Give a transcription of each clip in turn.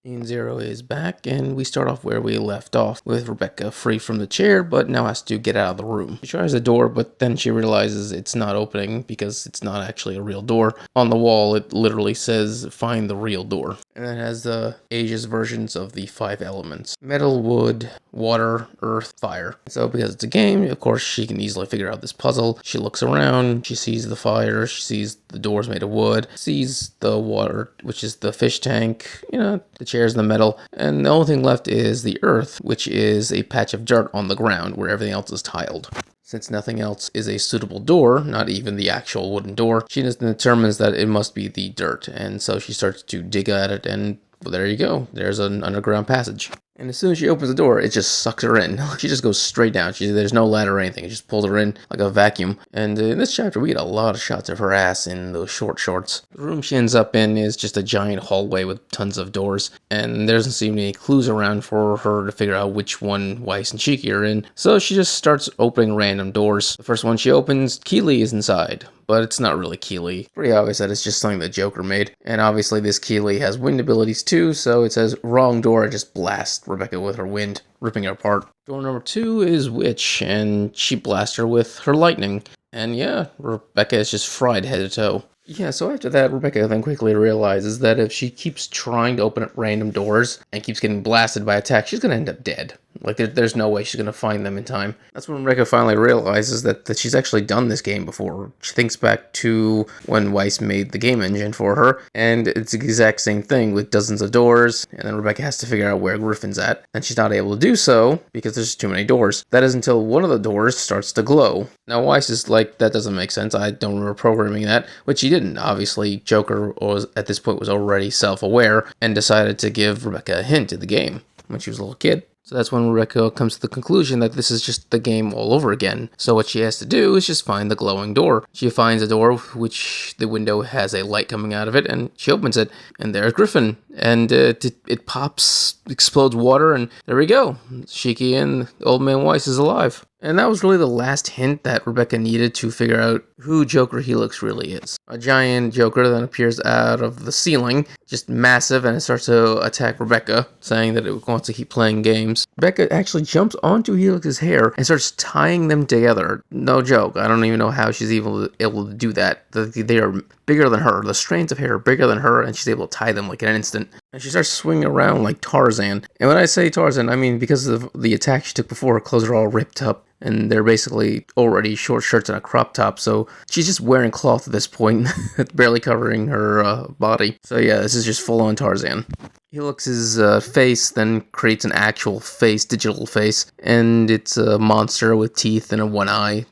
Eden Zero is back, and we start off where we left off, with Rebecca free from the chair, but now has to get out of the room. She tries the door, but then she realizes it's not opening because it's not actually a real door. On the wall, it literally says, "Find the real door." And it has the Asia's versions of the 5 elements: metal, wood, water, earth, fire. So because it's a game, of course, she can easily figure out this puzzle. She looks around, she sees the fire, she sees the doors made of wood, sees the water, which is the fish tank, the chairs and the metal, and the only thing left is the earth, which is a patch of dirt on the ground where everything else is tiled. Since nothing else is a suitable door, not even the actual wooden door, she determines that it must be the dirt, and so she starts to dig at it, and well, there you go. There's an underground passage. And as soon as she opens the door, it just sucks her in. She just goes straight down. There's no ladder or anything. It just pulls her in like a vacuum. And in this chapter, we get a lot of shots of her ass in those short shorts. The room she ends up in is just a giant hallway with tons of doors. And there doesn't seem any clues around for her to figure out which one Weiss and Shiki are in. So she just starts opening random doors. The first one she opens, Keeley is inside. But it's not really Keeley. It's pretty obvious that it's just something the Joker made. And obviously this Keeley has wind abilities too, so it says wrong door and just blasts Rebecca with her wind, ripping her apart. Door number 2 is Witch, and she blasts her with her lightning. And yeah, Rebecca is just fried head to toe. Yeah, so after that, Rebecca then quickly realizes that if she keeps trying to open up random doors and keeps getting blasted by attacks, she's going to end up dead. Like, there's no way she's going to find them in time. That's when Rebecca finally realizes that she's actually done this game before. She thinks back to when Weiss made the game engine for her, and it's the exact same thing with dozens of doors, and then Rebecca has to figure out where Griffin's at, and she's not able to do so because there's too many doors. That is until one of the doors starts to glow. Now, Weiss is like, that doesn't make sense. I don't remember programming that, which he didn't. Obviously, Joker at this point was already self-aware and decided to give Rebecca a hint in the game when she was a little kid. So that's when Rebecca comes to the conclusion that this is just the game all over again. So what she has to do is just find the glowing door. She finds a door which the window has a light coming out of it, and she opens it, and there's Griffin. And it pops, explodes water, and there we go. Shiki and Old Man Weiss is alive. And that was really the last hint that Rebecca needed to figure out who Joker Helix really is. A giant Joker then appears out of the ceiling, just massive, and it starts to attack Rebecca, saying that it wants to keep playing games. Rebecca actually jumps onto Helix's hair and starts tying them together. No joke, I don't even know how she's able to do that. They are bigger than her. The strands of hair are bigger than her, and she's able to tie them like in an instant. And she starts swinging around like Tarzan. And when I say Tarzan, I mean because of the attack she took before, her clothes are all ripped up. And they're basically already short shirts and a crop top, so she's just wearing cloth at this point, barely covering her body. So yeah, this is just full-on Tarzan. Helix's face then creates an actual face, digital face, and it's a monster with teeth and a one eye,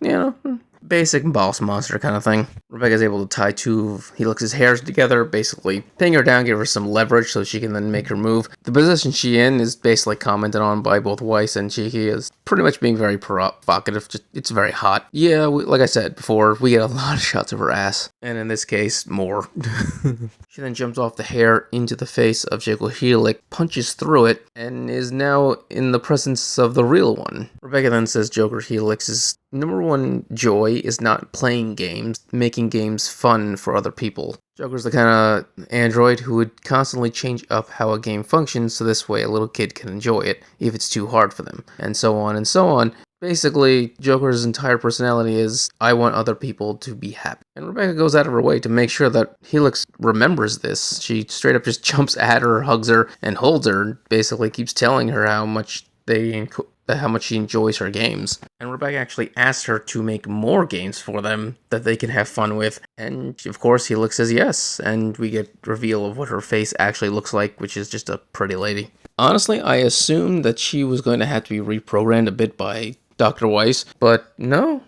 basic boss monster kind of thing. Rebecca's able to tie 2 of Helix's hairs together, basically pin her down, give her some leverage so she can then make her move. The position she in is basically commented on by both Weiss and Shiki as pretty much being very provocative. It's very hot. Yeah, like I said before, we get a lot of shots of her ass, and in this case, more. She then jumps off the hair into the face of Joker Helix, punches through it, and is now in the presence of the real one. Rebecca then says Joker Helix's number 1 joy is not playing games, making games fun for other people. Joker's the kind of android who would constantly change up how a game functions so this way a little kid can enjoy it if it's too hard for them, and so on and so on. Basically, Joker's entire personality is, I want other people to be happy. And Rebecca goes out of her way to make sure that Helix remembers this. She straight up just jumps at her, hugs her, and holds her, and basically keeps telling her how much she enjoys her games. And Rebecca actually asks her to make more games for them that they can have fun with. And of course, Helix says yes. And we get reveal of what her face actually looks like, which is just a pretty lady. Honestly, I assumed that she was going to have to be reprogrammed a bit by Dr. Weiss, but no.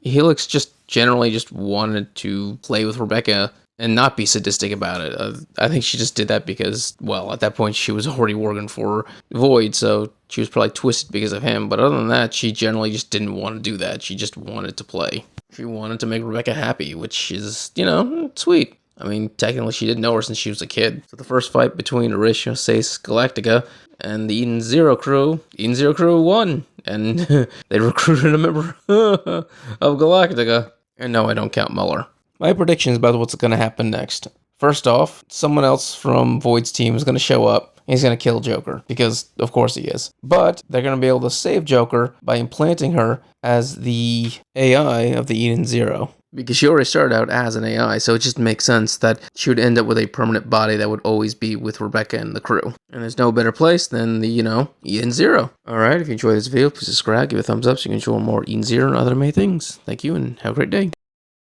Helix generally just wanted to play with Rebecca and not be sadistic about it. I think she just did that because, well, at that point she was already working for Void, so she was probably twisted because of him. But other than that, she generally just didn't want to do that. She just wanted to play. She wanted to make Rebecca happy, which is, sweet. I mean, technically she didn't know her since she was a kid. So the first fight between Horatio Sace Galactica and the Eden Zero crew won. And they recruited a member of Galactica. And no, I don't count Muller. My predictions about what's going to happen next. First off, someone else from Void's team is going to show up. He's going to kill Joker, because of course he is. But they're going to be able to save Joker by implanting her as the AI of the Eden Zero. Because she already started out as an AI, so it just makes sense that she would end up with a permanent body that would always be with Rebecca and the crew. And there's no better place than the, Eden Zero. Alright, if you enjoyed this video, please subscribe, give it a thumbs up so you can enjoy more Eden Zero and other amazing things. Thank you, and have a great day.